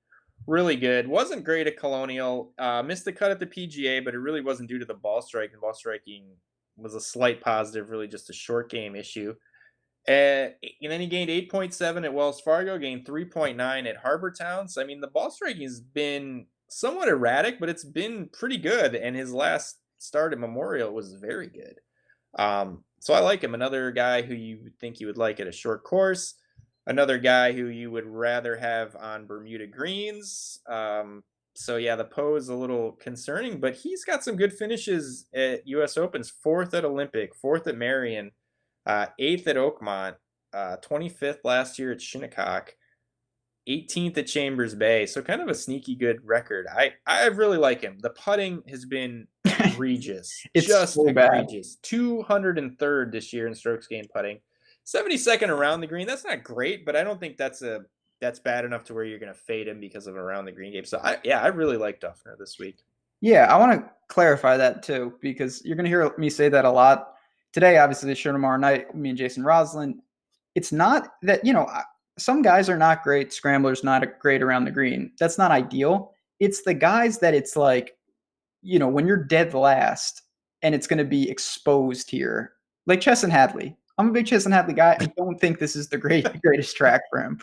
really good. Wasn't great at Colonial. Missed the cut at the PGA, but it really wasn't due to the ball striking. Ball striking was a slight positive, really just a short game issue. And then he gained 8.7 at Wells Fargo, gained 3.9 at Harbor Town. So, I mean, the ball striking has been somewhat erratic, but it's been pretty good. And his last start at Memorial was very good. So I like him. Another guy who you would think you would like at a short course. Another guy who you would rather have on Bermuda greens. So yeah, the Poe's a little concerning, but he's got some good finishes at U.S. Opens. Fourth at Olympic, fourth at Marion, eighth at Oakmont, 25th last year at Shinnecock, 18th at Chambers Bay. So kind of a sneaky good record. I really like him. The putting has been egregious, It's just so bad. egregious. 203rd this year in strokes gained putting, 72nd around the green. That's not great, but I don't think that's bad enough to where you're going to fade him because of around the green game. So I really like Duffner this week. Yeah, I want to clarify that too, because you're going to hear me say that a lot today. Obviously, the show tomorrow night, me and Jason Roslin. It's not that, some guys are not great scramblers, not great around the green. That's not ideal. It's the guys that it's like, when you're dead last and it's going to be exposed here, like Chesson Hadley. I'm a big Chesson Hadley guy. I don't think this is the greatest track for him.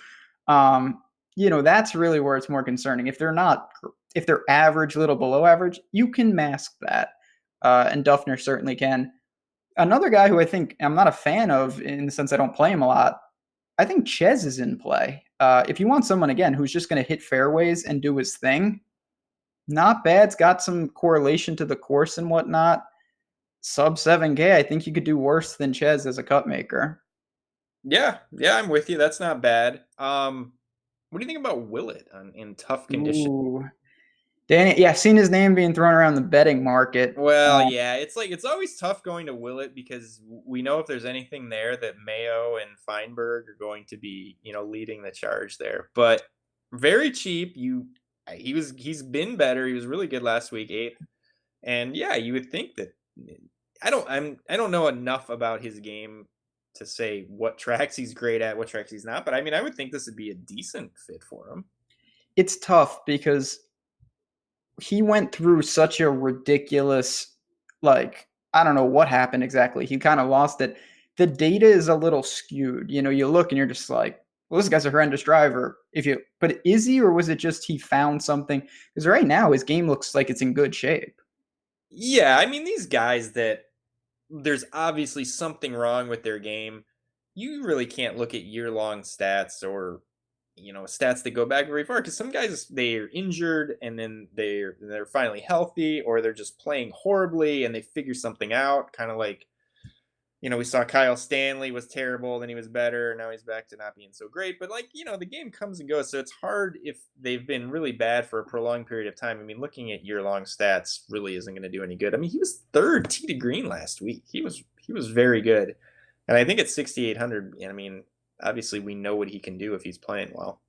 That's really where it's more concerning. If they're average, little below average, you can mask that. And Duffner certainly can. Another guy who I think I'm not a fan of in the sense I don't play him a lot, I think Ches is in play. If you want someone, again, who's just going to hit fairways and do his thing, not bad. It's got some correlation to the course and whatnot. Sub 7K, I think you could do worse than Ches as a cut maker. Yeah, I'm with you. That's not bad. What do you think about Willett in tough conditions? Ooh. Danny, yeah, I've seen his name being thrown around the betting market. Well, yeah, it's always tough going to Willett because we know if there's anything there that Mayo and Feinberg are going to be, leading the charge there. But very cheap. He's been better. He was really good last week, eighth. And yeah, you would think that I don't know enough about his game to say what tracks he's great at, what tracks he's not. But I mean, I would think this would be a decent fit for him. It's tough because he went through such a ridiculous, I don't know what happened exactly. He kind of lost it. The data is a little skewed. You look and you're just like, well, this guy's a horrendous driver. But is he, or was it just he found something? Because right now his game looks like it's in good shape. Yeah, I mean, these guys that there's obviously something wrong with their game. You really can't look at year-long stats or stats that go back very far because some guys they're injured and then they're finally healthy, or they're just playing horribly and they figure something out, kind of like we saw Kyle Stanley was terrible, then he was better, now he's back to not being so great. But the game comes and goes, so it's hard if they've been really bad for a prolonged period of time. I mean, looking at year-long stats really isn't going to do any good. I mean, he was third tee to green last week. He was very good, and I think at 6,800. I mean, obviously we know what he can do if he's playing well.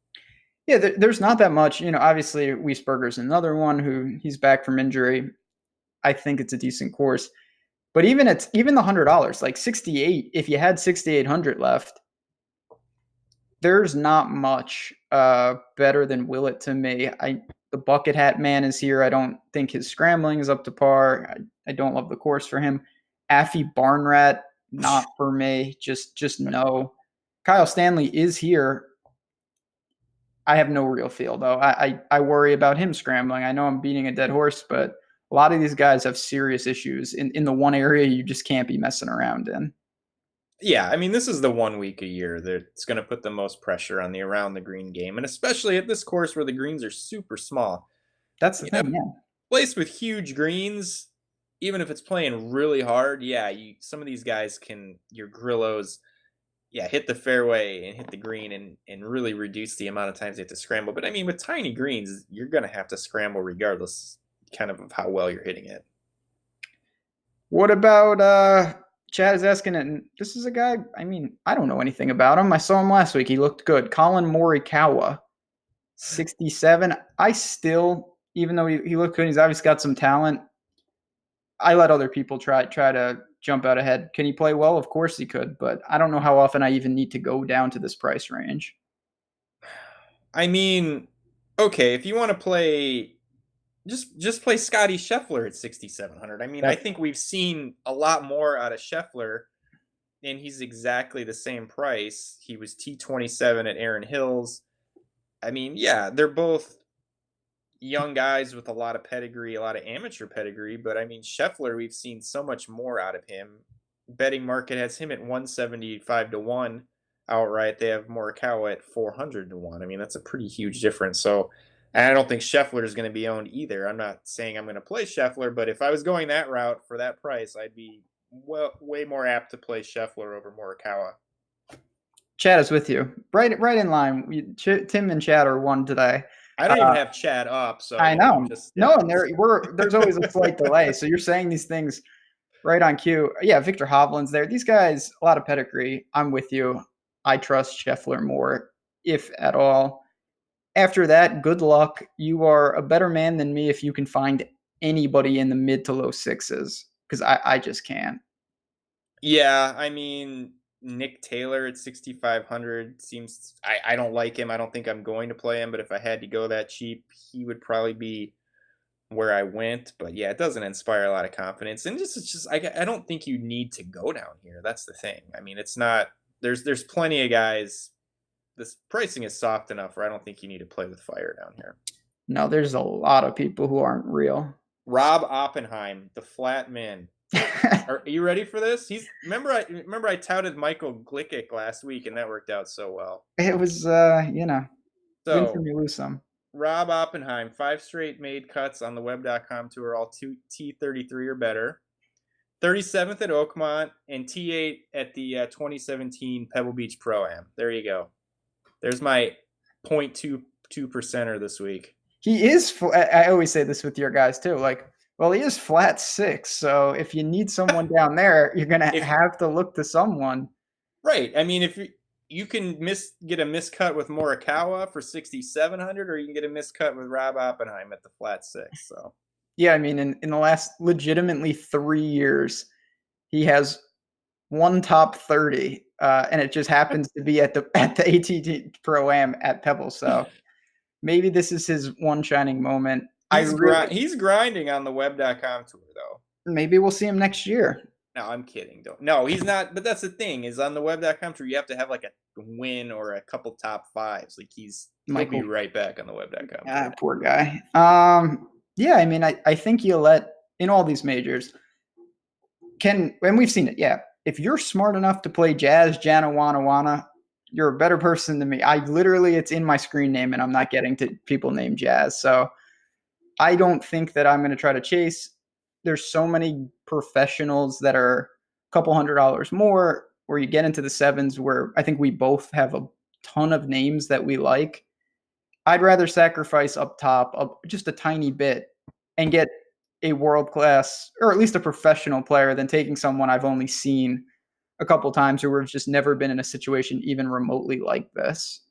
Yeah, there's not that much. Obviously Wiesberger's another one who he's back from injury. I think it's a decent course. But even the $100, like 68, if you had 6,800 left, there's not much better than Willett to me. The bucket hat man is here. I don't think his scrambling is up to par. I don't love the course for him. Affy Barnrat, not for me. Just no. Kyle Stanley is here. I have no real feel though. I worry about him scrambling. I know I'm beating a dead horse, but a lot of these guys have serious issues in the one area you just can't be messing around in. Yeah, I mean, this is the 1 week a year that's going to put the most pressure on the around the green game, and especially at this course where the greens are super small. That's the thing, yeah. Place with huge greens, even if it's playing really hard, yeah, some of these guys your Grillos, yeah, hit the fairway and hit the green and really reduce the amount of times they have to scramble. But I mean, with tiny greens, you're going to have to scramble regardless kind of how well you're hitting it. What about Chad is asking, and this is a guy, I mean, I don't know anything about him. I saw him last week. He looked good. Colin Morikawa, 67. I still, even though he looked good, he's obviously got some talent. I let other people try to jump out ahead. Can he play well? Of course he could, but I don't know how often I even need to go down to this price range. I mean, okay, if you want to play just play Scotty Scheffler at 6,700. I mean, I think we've seen a lot more out of Scheffler and he's exactly the same price. He was T27 at Aaron Hills. I mean, yeah, they're both young guys with a lot of pedigree, a lot of amateur pedigree. But I mean, Scheffler, we've seen so much more out of him. Betting market has him at 175 to 1 outright. They have Morikawa at 400 to 1. I mean, that's a pretty huge difference. So, and I don't think Scheffler is going to be owned either. I'm not saying I'm going to play Scheffler, but if I was going that route for that price, I'd be way more apt to play Scheffler over Morikawa. Chad is with you. Right in line. Tim and Chad are one today. I don't even have Chad up, so I know. just, No, and there's always a slight delay. So you're saying these things right on cue. Yeah, Victor Hovland's there. These guys, a lot of pedigree. I'm with you. I trust Scheffler more, if at all. After that, good luck. You are a better man than me if you can find anybody in the mid to low sixes, because I just can't. Yeah, I mean, Nick Taylor at 6,500 seems. I don't like him. I don't think I'm going to play him. But if I had to go that cheap, he would probably be where I went. But yeah, it doesn't inspire a lot of confidence. And it's just I don't think you need to go down here. That's the thing. I mean, it's not. There's plenty of guys. This pricing is soft enough where I don't think you need to play with fire down here. No, there's a lot of people who aren't real. Rob Oppenheim, the flat man. Are you ready for this? Remember I touted Michael Glick last week, and that worked out so well. It was win some, you lose some. Rob Oppenheim, 5 straight made cuts on the web.com tour, all T33 or better. 37th at Oakmont and T8 at the 2017 Pebble Beach Pro-Am. There you go. There's my 0.22%er this week. He is. I always say this with your guys too. Like, well, he is flat 6. So if you need someone down there, you're gonna have to look to someone. Right. I mean, if you can get a miscut with Morikawa for 6,700, or you can get a miscut with Rob Oppenheim at the flat 6. So yeah, I mean, in the last legitimately 3 years, he has one top 30, and it just happens to be at the ATT Pro-Am at Pebble. So maybe this is his one shining moment. He's grinding on the web.com tour, though. Maybe we'll see him next year. No, I'm kidding. No, he's not. But that's the thing, is on the web.com tour, you have to have like a win or a couple top 5s. Like he'll be right back on the web.com tour. Poor guy. Yeah, I mean, I think you let, in all these majors, and we've seen it, yeah. If you're smart enough to play Jazz, Jana, Wana, you're a better person than me. It's in my screen name, and I'm not getting to people named Jazz. So I don't think that I'm going to try to chase. There's so many professionals that are a couple $100 more, where you get into the 7s, where I think we both have a ton of names that we like. I'd rather sacrifice up top just a tiny bit and get a world-class, or at least a professional player, than taking someone I've only seen a couple times who have just never been in a situation even remotely like this.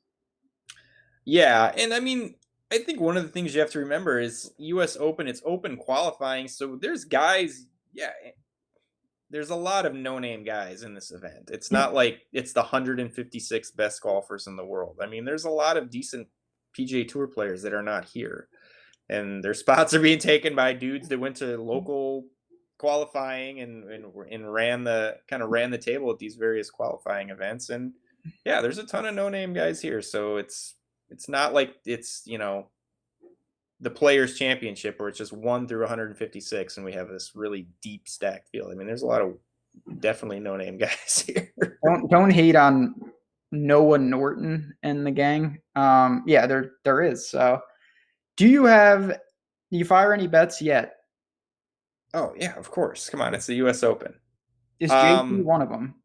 Yeah, and I mean, I think one of the things you have to remember is U.S. Open, it's open qualifying, so there's guys, there's a lot of no-name guys in this event. It's not like it's the 156 best golfers in the world. I mean, there's a lot of decent PGA Tour players that are not here, and their spots are being taken by dudes that went to local qualifying and ran the table at these various qualifying events. And yeah, there's a ton of no-name guys here, so it's not like it's the Players Championship where it's just 1 through 156 and we have this really deep stacked field. I mean, there's a lot of definitely no-name guys here. Don't hate on Noah Norton and the gang. Yeah, there is. So do you fire any bets yet? Oh yeah, of course. Come on, it's the U.S. Open. Is JT one of them?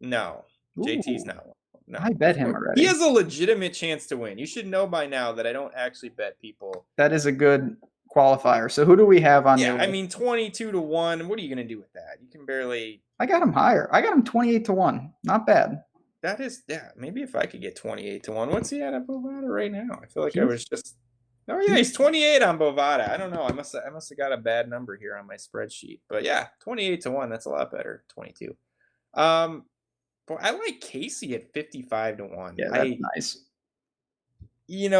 No, ooh. JT's not one. No, I bet him already. He has a legitimate chance to win. You should know by now that I don't actually bet people. That is a good qualifier. So who do we have on? Yeah, I mean 22 to 1. What are you going to do with that? You can barely. I got him higher. I got him 28 to 1. Not bad. That is, yeah. Maybe if I could get 28 to 1. What's he at Bovada right now? I feel like I was just. Oh yeah, he's 28 on Bovada. I don't know. I must have got a bad number here on my spreadsheet. But yeah, 28 to 1. That's a lot better. 22. But I like Casey at 55 to 1. Yeah, that's nice.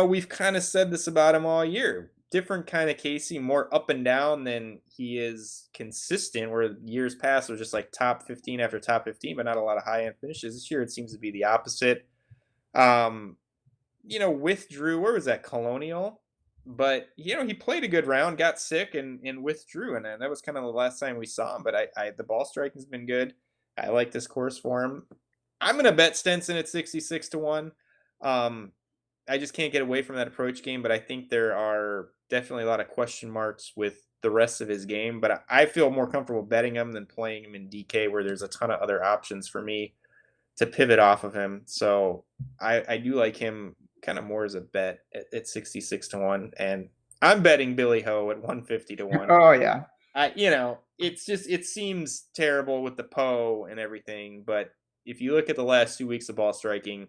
We've kind of said this about him all year. different kind of Casey, more up and down than he is consistent, where years past was just like top 15 after top 15, but not a lot of high end finishes. This year it seems to be the opposite. Um, withdrew, where was that, Colonial? But he played a good round, got sick, and withdrew, and that was kind of the last time we saw him. But I the ball striking's been good. I like this course for him. I'm gonna bet Stenson at 66-1. I just can't get away from that approach game, but I think there are definitely a lot of question marks with the rest of his game. But I feel more comfortable betting him than playing him in DK, where there's a ton of other options for me to pivot off of him. So I do like him kind of more as a bet at 66-1, and I'm betting Billy Ho at 150-1. Oh yeah. It seems terrible with the Poe and everything, but if you look at the last 2 weeks of ball striking,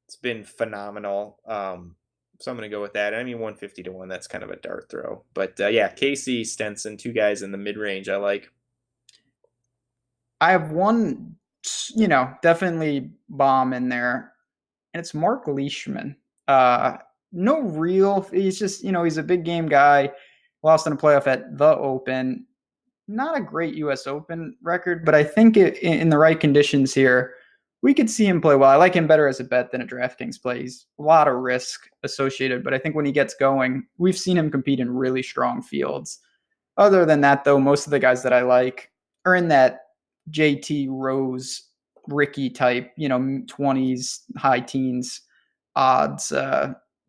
it's been phenomenal. So I'm going to go with that. I mean, 150-1, that's kind of a dart throw. But yeah, Casey, Stenson, two guys in the mid range I like. I have one, definitely bomb in there, and it's Mark Leishman. No real, he's just, he's a big game guy, lost in a playoff at the Open. Not a great U.S. Open record, but I think in the right conditions here, we could see him play well. I like him better as a bet than a DraftKings play. He's a lot of risk associated, but I think when he gets going, we've seen him compete in really strong fields. Other than that, though, most of the guys that I like are in that JT Rose, Ricky type, 20s, high teens odds.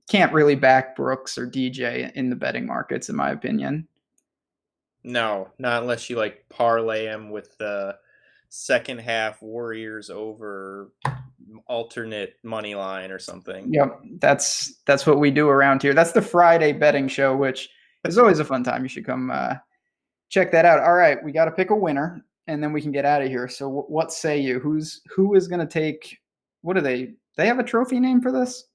Can't really back Brooks or DJ in the betting markets, in my opinion. No, not unless you like parlay him with the second half Warriors over alternate money line or something. Yep, that's what we do around here. That's the Friday betting show, which is always a fun time. You should come check that out. All right, we got to pick a winner, and then we can get out of here. So, what say you? Who is going to take? What do they? They have a trophy name for this?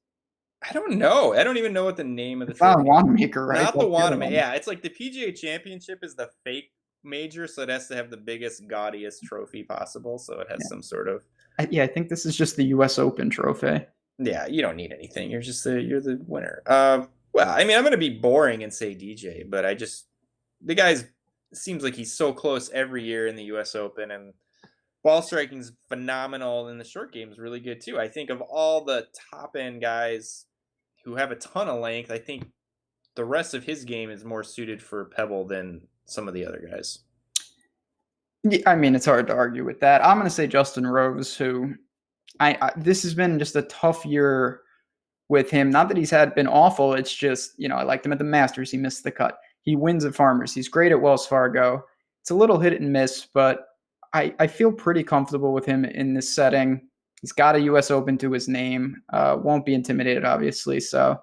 I don't know. I don't even know what the name of the trophy. Not Wanamaker, right? Not the Wanamaker. Yeah, it's like the PGA Championship is the fake major, so it has to have the biggest, gaudiest trophy possible. So it has some sort of. I think this is just the U.S. Open trophy. Yeah, you don't need anything. You're the winner. Well, I mean, I'm going to be boring and say DJ, but the guy's seems like he's so close every year in the U.S. Open, and ball striking's phenomenal, and the short game is really good too. I think of all the top end guys who have a ton of length, I think the rest of his game is more suited for Pebble than some of the other guys. Yeah, I mean, it's hard to argue with that. I'm going to say Justin Rose, who this has been just a tough year with him. Not that he's been awful. It's just, I liked him at the Masters. He missed the cut. He wins at Farmers. He's great at Wells Fargo. It's a little hit and miss, but I feel pretty comfortable with him in this setting. He's got a U.S. Open to his name. Won't be intimidated, obviously. So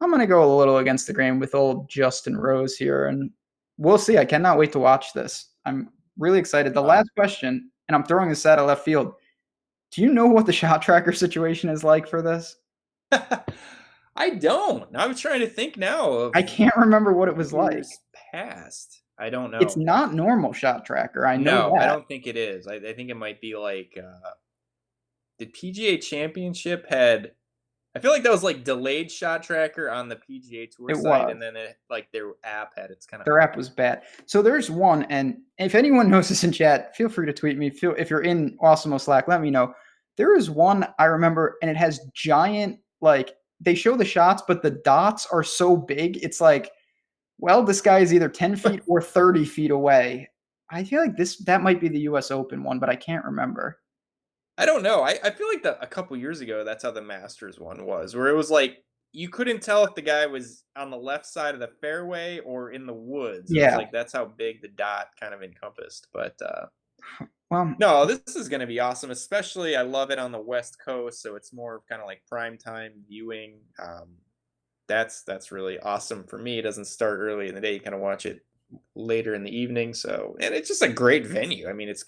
I'm going to go a little against the grain with old Justin Rose here, and we'll see. I cannot wait to watch this. I'm really excited. The last question, and I'm throwing this out of left field. Do you know what the shot tracker situation is like for this? I don't. I was trying to think now. I can't remember what it was like. Past. I don't know. It's not normal shot tracker. I know that. I don't think it is. I think it might be like the PGA Championship had. I feel like that was like delayed shot tracker on the PGA Tour site, and then their app had its kind of. Their app was bad. So there's one, and if anyone knows this in chat, feel free to tweet me. If you're in Awesemo Slack, let me know. There is one I remember, and it has giant, they show the shots, but the dots are so big. It's like, well, this guy is either 10 feet or 30 feet away. I feel like that might be the U.S. Open one, but I can't remember. I don't know. I feel like a couple years ago, that's how the Masters one was, where it was like you couldn't tell if the guy was on the left side of the fairway or in the woods. Yeah. It was like that's how big the dot kind of encompassed. But well, no, this is going to be awesome. Especially, I love it on the West Coast, so it's more kind of like primetime viewing. That's really awesome for me. It doesn't start early in the day. You kind of watch it later in the evening. So, and it's just a great venue. I mean, it's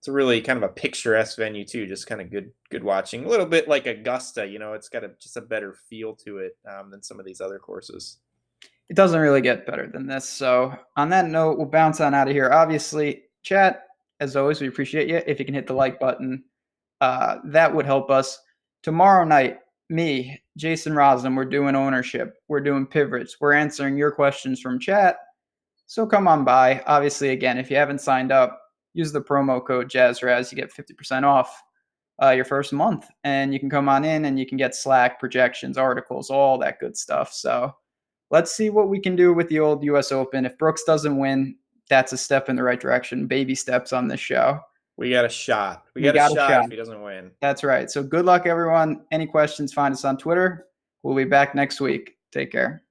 a really kind of a picturesque venue too. Just kind of good watching. A little bit like Augusta, it's got just a better feel to it than some of these other courses. It doesn't really get better than this. So on that note, we'll bounce on out of here. Obviously, chat, as always, we appreciate you. If you can hit the like button, that would help us. Tomorrow night, me, Jason Roslin, we're doing ownership. We're doing pivots. We're answering your questions from chat. So come on by. Obviously, again, if you haven't signed up, use the promo code JazzRaz. You get 50% off your first month. And you can come on in and you can get Slack, projections, articles, all that good stuff. So let's see what we can do with the old US Open. If Brooks doesn't win, that's a step in the right direction. Baby steps on this show. We got a shot. We We got a got a shot shot. if he doesn't win. That's right. So good luck, everyone. Any questions, find us on Twitter. We'll be back next week. Take care.